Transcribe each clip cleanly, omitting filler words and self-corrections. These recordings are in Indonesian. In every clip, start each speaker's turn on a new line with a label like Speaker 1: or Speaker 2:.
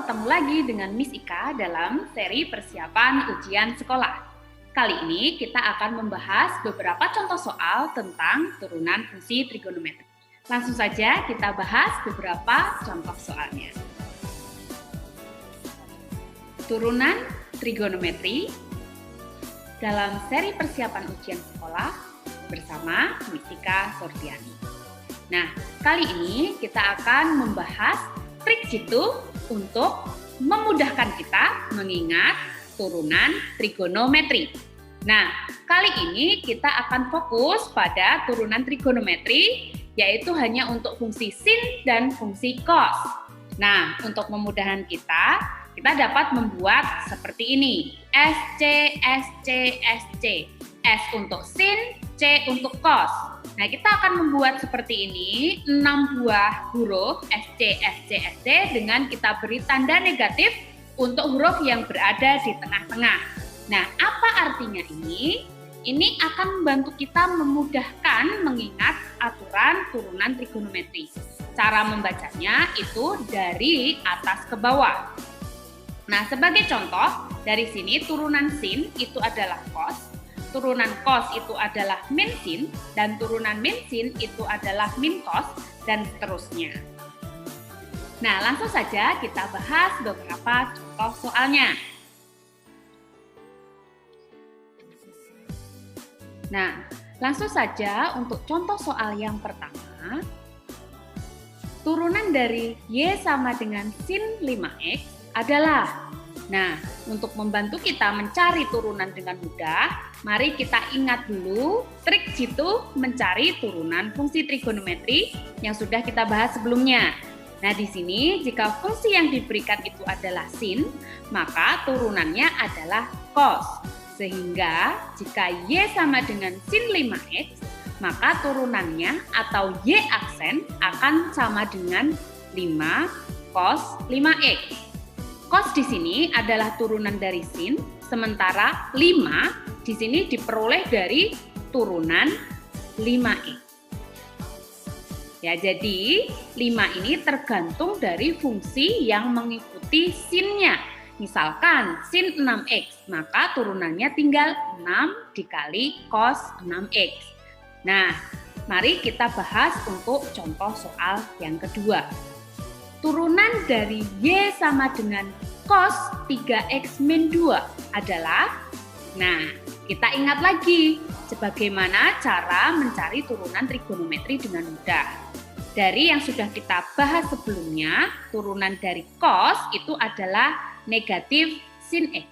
Speaker 1: ketemu lagi dengan Miss Ika dalam seri persiapan ujian sekolah. Kali ini kita akan membahas beberapa contoh soal tentang turunan fungsi trigonometri. Langsung saja kita bahas beberapa contoh soalnya. Turunan trigonometri dalam seri persiapan ujian sekolah bersama Miss Ika Sordiani. Nah, kali ini kita akan membahas trik jitu untuk memudahkan kita mengingat turunan trigonometri. Nah, kali ini kita akan fokus pada turunan trigonometri, yaitu hanya untuk fungsi sin dan fungsi cos. Nah, untuk memudahkan kita dapat membuat seperti ini. SC, SC, SC. S untuk sin, C untuk cos. Nah, kita akan membuat seperti ini, 6 buah huruf SC, SC, SC dengan kita beri tanda negatif untuk huruf yang berada di tengah-tengah. Nah, apa artinya ini? Ini akan membantu kita memudahkan mengingat aturan turunan trigonometri. Cara membacanya itu dari atas ke bawah. Nah, sebagai contoh, dari sini turunan sin itu adalah cos. Turunan cos itu adalah min sin, dan turunan min sin itu adalah min cos, dan seterusnya. Nah, langsung saja kita bahas beberapa contoh soalnya. Nah, langsung saja untuk contoh soal yang pertama. Turunan dari Y sama dengan sin 5X adalah. Nah, untuk membantu kita mencari turunan dengan mudah, mari kita ingat dulu trik jitu mencari turunan fungsi trigonometri yang sudah kita bahas sebelumnya. Nah, di sini jika fungsi yang diberikan itu adalah sin, maka turunannya adalah cos. Sehingga jika Y sama dengan sin 5X, maka turunannya atau Y aksen akan sama dengan 5 cos 5X. Cos di sini adalah turunan dari sin, sementara 5 di sini diperoleh dari turunan 5X. Ya, jadi 5 ini tergantung dari fungsi yang mengikuti sinnya. Misalkan sin 6X, maka turunannya tinggal 6 dikali cos 6X. Nah, mari kita bahas untuk contoh soal yang kedua. Turunan dari Y sama dengan cos 3X min 2 adalah, nah, kita ingat lagi sebagaimana cara mencari turunan trigonometri dengan mudah. Dari yang sudah kita bahas sebelumnya, turunan dari cos itu adalah negatif sin X.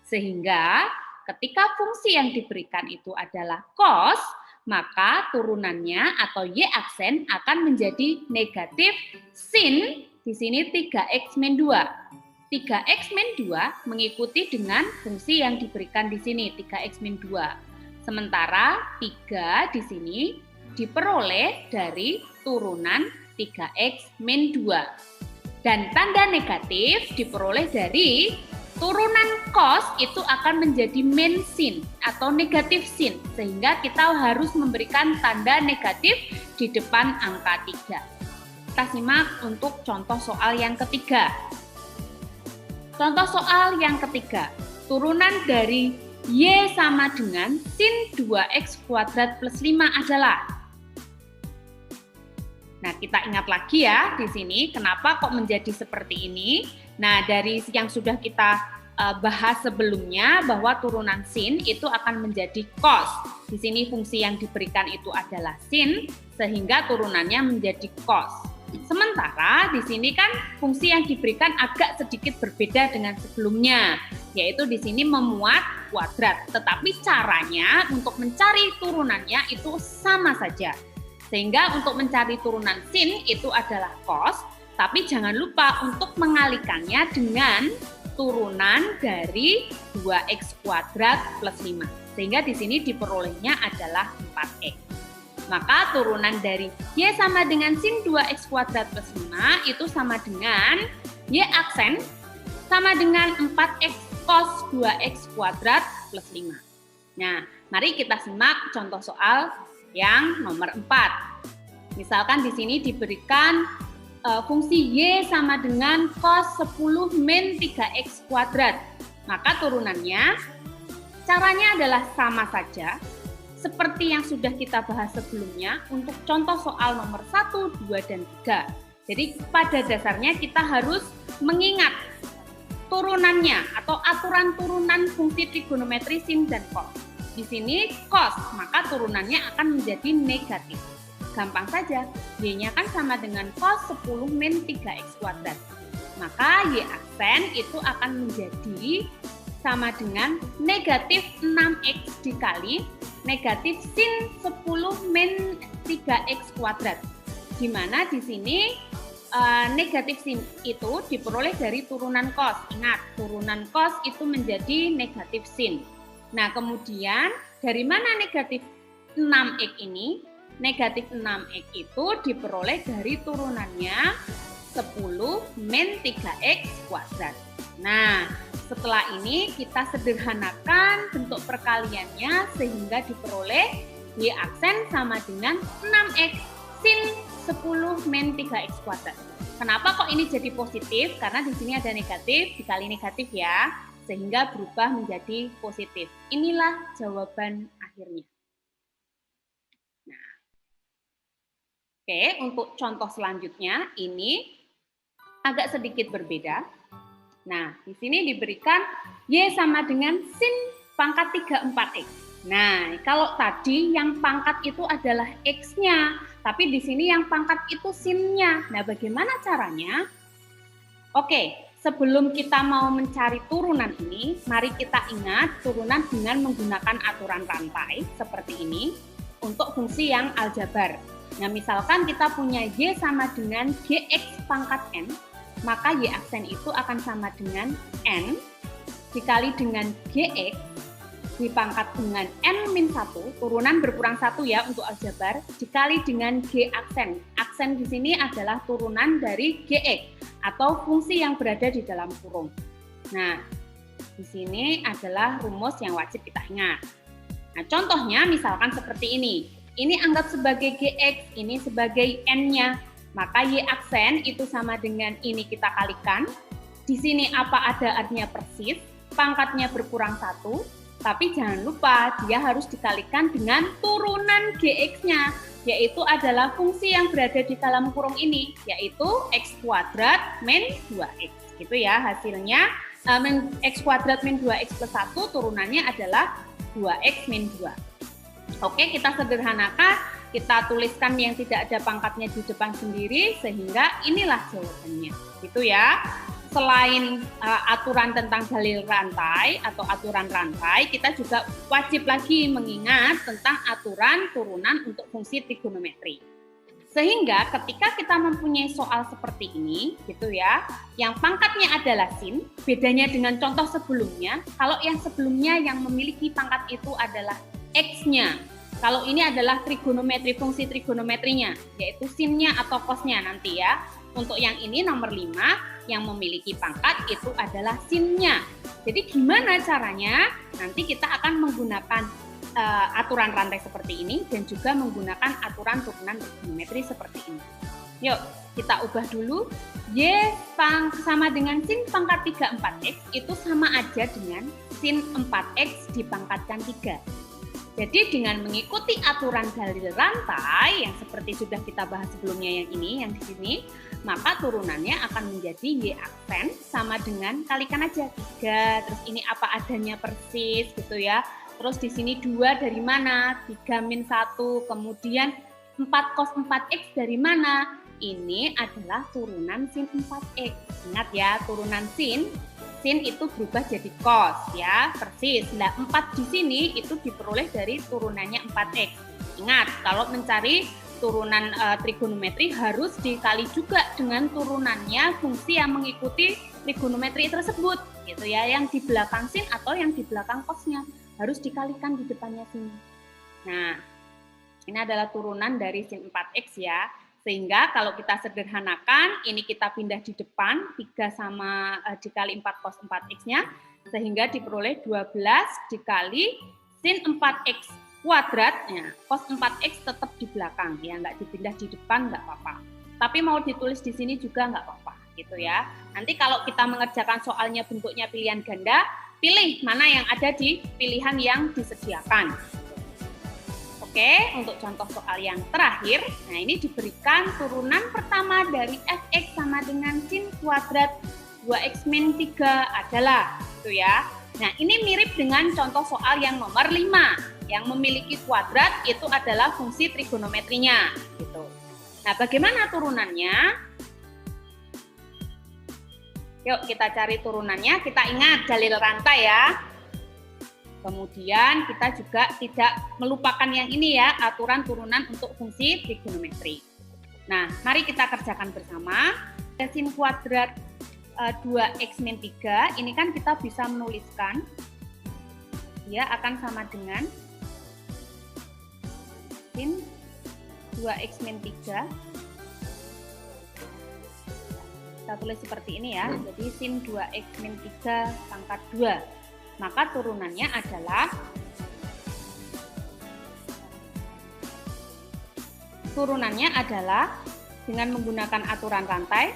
Speaker 1: Sehingga ketika fungsi yang diberikan itu adalah cos, maka turunannya atau Y aksen akan menjadi negatif sin, di sini 3X min 2. 3X min 2 mengikuti dengan fungsi yang diberikan di sini, 3X min 2. Sementara 3 di sini diperoleh dari turunan 3X min 2. Dan tanda negatif diperoleh dari turunan cos itu akan menjadi min sin atau negatif sin. Sehingga kita harus memberikan tanda negatif di depan angka 3. Kita simak untuk contoh soal yang ketiga. Contoh soal yang ketiga, turunan dari Y sama dengan sin 2X kuadrat plus 5 adalah. Nah, kita ingat lagi ya di sini kenapa kok menjadi seperti ini. Nah, dari yang sudah kita bahas sebelumnya bahwa turunan sin itu akan menjadi cos. Di sini fungsi yang diberikan itu adalah sin, sehingga turunannya menjadi cos. Sementara di sini kan fungsi yang diberikan agak sedikit berbeda dengan sebelumnya, yaitu di sini memuat kuadrat. Tetapi caranya untuk mencari turunannya itu sama saja. Sehingga untuk mencari turunan sin itu adalah cos, tapi jangan lupa untuk mengalikannya dengan turunan dari 2X kuadrat plus 5. Sehingga di sini diperolehnya adalah 4X. Maka turunan dari Y sama dengan sin 2X kuadrat plus 5 itu sama dengan Y aksen sama dengan 4X cos 2X kuadrat plus 5. Nah, mari kita simak contoh soal yang nomor 4. Misalkan di sini diberikan fungsi Y sama dengan cos 10 min 3X kuadrat. Maka turunannya, caranya adalah sama saja, seperti yang sudah kita bahas sebelumnya untuk contoh soal nomor 1, 2, dan 3. Jadi pada dasarnya kita harus mengingat turunannya atau aturan turunan fungsi trigonometri sin dan cos. Di sini cos, maka turunannya akan menjadi negatif. Gampang saja, Y-nya kan sama dengan cos 10 min 3X kuadrat. Maka Y aksen itu akan menjadi sama dengan negatif 6X dikali negatif sin 10 min 3X kuadrat. Di mana di sini negatif sin itu diperoleh dari turunan cos. Ingat, turunan cos itu menjadi negatif sin. Nah, kemudian dari mana negatif 6X ini? Negatif 6X itu diperoleh dari turunannya 10 min 3X kuadrat. Nah, setelah ini kita sederhanakan bentuk perkaliannya sehingga diperoleh Y aksen sama dengan 6X sin 10 min 3X kuadrat. Kenapa kok ini jadi positif? Karena di sini ada negatif dikali negatif ya, sehingga berubah menjadi positif. Inilah jawaban akhirnya. Nah, oke, untuk contoh selanjutnya ini agak sedikit berbeda. Nah, di sini diberikan Y sama dengan sin pangkat 34X. Nah, kalau tadi yang pangkat itu adalah X-nya, tapi di sini yang pangkat itu sin-nya. Nah, bagaimana caranya? Oke, sebelum kita mau mencari turunan ini, mari kita ingat turunan dengan menggunakan aturan rantai seperti ini untuk fungsi yang aljabar. Nah, misalkan kita punya Y sama dengan GX pangkat N, maka Y aksen itu akan sama dengan N dikali dengan GX dipangkat dengan N-1, turunan berkurang 1 ya untuk aljabar, dikali dengan G aksen. Aksen di sini adalah turunan dari GX atau fungsi yang berada di dalam kurung. Nah, di sini adalah rumus yang wajib kita ingat. Nah, contohnya misalkan seperti ini. Ini anggap sebagai GX, ini sebagai N-nya. Maka Y aksen itu sama dengan ini kita kalikan. Di sini apa ada artinya persis, pangkatnya berkurang 1, tapi jangan lupa dia harus dikalikan dengan turunan GX-nya, yaitu adalah fungsi yang berada di dalam kurung ini, yaitu X kuadrat min 2X. Gitu ya hasilnya, X kuadrat min 2X plus 1 turunannya adalah 2X min 2. Oke, kita sederhanakan. Kita tuliskan yang tidak ada pangkatnya di depan sendiri sehingga inilah jawabannya. Gitu ya. Selain aturan tentang dalil rantai atau aturan rantai, kita juga wajib lagi mengingat tentang aturan turunan untuk fungsi trigonometri. Sehingga ketika kita mempunyai soal seperti ini, gitu ya, yang pangkatnya adalah sin, bedanya dengan contoh sebelumnya, kalau yang sebelumnya yang memiliki pangkat itu adalah X-nya. Kalau ini adalah trigonometri, fungsi trigonometrinya, yaitu sin-nya atau cos-nya nanti ya. Untuk yang ini nomor 5, yang memiliki pangkat itu adalah sin-nya. Jadi gimana caranya? Nanti kita akan menggunakan aturan rantai seperti ini dan juga menggunakan aturan turunan trigonometri seperti ini. Yuk, kita ubah dulu. Y sama dengan sin pangkat 34X itu sama aja dengan sin 4X dipangkatkan 3. Jadi dengan mengikuti aturan dalil rantai yang seperti sudah kita bahas sebelumnya yang ini, yang di sini, maka turunannya akan menjadi Y aksen sama dengan kalikan aja 3, terus ini apa adanya persis gitu ya. Terus di sini 2 dari mana? 3 min 1, kemudian 4 cos 4X dari mana? Ini adalah turunan sin 4X. Ingat ya, turunan sin itu berubah jadi cos ya, persis. Nah, 4 di sini itu diperoleh dari turunannya 4X. Ingat, kalau mencari turunan trigonometri harus dikali juga dengan turunannya fungsi yang mengikuti trigonometri tersebut, gitu ya, yang di belakang sin atau yang di belakang cosnya harus dikalikan di depannya sini. Nah, ini adalah turunan dari sin 4X ya. Sehingga kalau kita sederhanakan, ini kita pindah di depan, 3 sama dikali 4 cos 4X-nya, sehingga diperoleh 12 dikali sin 4X kuadrat, ya, cos 4X tetap di belakang, ya, nggak dipindah di depan, nggak apa-apa. tapi mau ditulis di sini juga nggak apa-apa gitu ya. Nanti kalau kita mengerjakan soalnya bentuknya pilihan ganda, pilih mana yang ada di pilihan yang disediakan. Oke, untuk contoh soal yang terakhir, nah ini diberikan turunan pertama dari fx sama dengan sin kuadrat 2x min 3 adalah, gitu ya. Nah, ini mirip dengan contoh soal yang nomor 5, yang memiliki kuadrat itu adalah fungsi trigonometrinya, gitu. Nah, bagaimana turunannya? Yuk kita cari turunannya, kita ingat dalil rantai ya. Kemudian kita juga tidak melupakan yang ini ya, aturan turunan untuk fungsi trigonometri. Nah, mari kita kerjakan bersama. Sin kuadrat 2x min 3, ini kan kita bisa menuliskan, dia akan sama dengan sin 2x min 3. Kita tulis seperti ini ya, jadi sin 2x min 3 pangkat 2. Maka turunannya adalah dengan menggunakan aturan rantai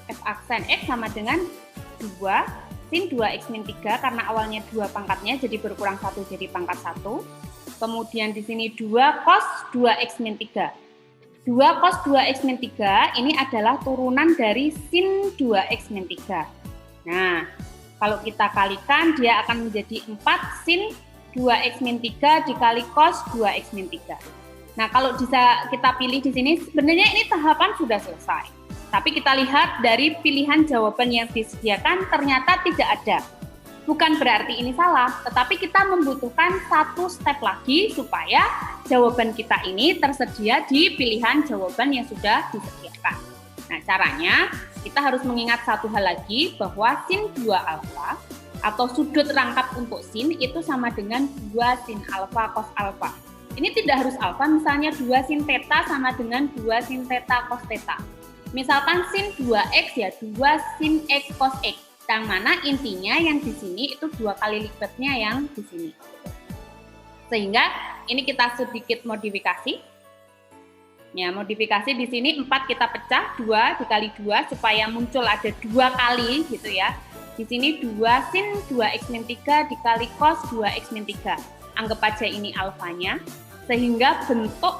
Speaker 1: f aksen x sama dengan 2 sin 2x min 3 karena awalnya 2 pangkatnya jadi berkurang 1 jadi pangkat 1. Kemudian di sini 2 cos 2x min 3. 2 cos 2x min 3 ini adalah turunan dari sin 2x min 3. Nah, kalau kita kalikan dia akan menjadi 4 sin 2x min 3 dikali cos 2x min 3. Nah, kalau bisa kita pilih di sini, sebenarnya ini tahapan sudah selesai. Tapi kita lihat dari pilihan jawaban yang disediakan ternyata tidak ada. Bukan berarti ini salah, tetapi kita membutuhkan satu step lagi supaya jawaban kita ini tersedia di pilihan jawaban yang sudah disediakan. Nah, caranya kita harus mengingat satu hal lagi bahwa sin 2 alfa atau sudut rangkap untuk sin itu sama dengan 2 sin alfa cos alfa. Ini tidak harus alfa, misalnya 2 sin theta sama dengan 2 sin theta cos theta. Misalkan sin 2x ya 2 sin x cos x. Yang mana intinya yang di sini itu 2 kali lipatnya yang di sini. Sehingga ini kita sedikit modifikasi. Ya, modifikasi di sini 4 kita pecah 2 dikali 2 supaya muncul ada 2 kali gitu ya. Di sini 2 sin 2x min 3 dikali cos 2x min 3. Anggap aja ini alfanya. Sehingga bentuk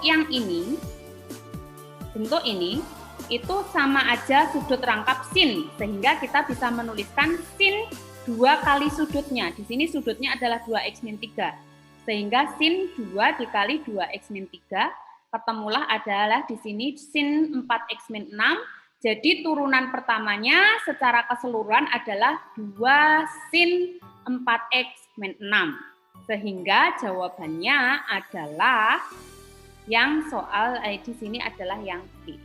Speaker 1: ini itu sama aja sudut rangkap sin. Sehingga kita bisa menuliskan sin 2 kali sudutnya. Di sini sudutnya adalah 2x min 3. Sehingga sin 2 dikali 2x min 3 ketemulah adalah di sini sin 4x min 6. Jadi turunan pertamanya secara keseluruhan adalah 2 sin 4x min 6. Sehingga jawabannya adalah yang soal di sini adalah yang B.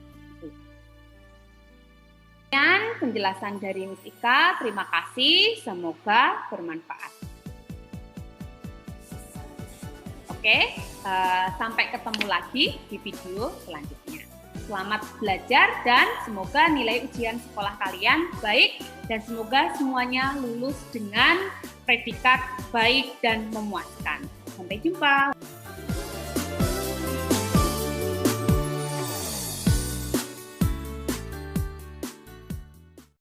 Speaker 1: Sekian penjelasan dari Miss Ika. Terima kasih. Semoga bermanfaat. Oke, sampai ketemu lagi di video selanjutnya. Selamat belajar dan semoga nilai ujian sekolah kalian baik dan semoga semuanya lulus dengan predikat baik dan memuaskan. Sampai jumpa.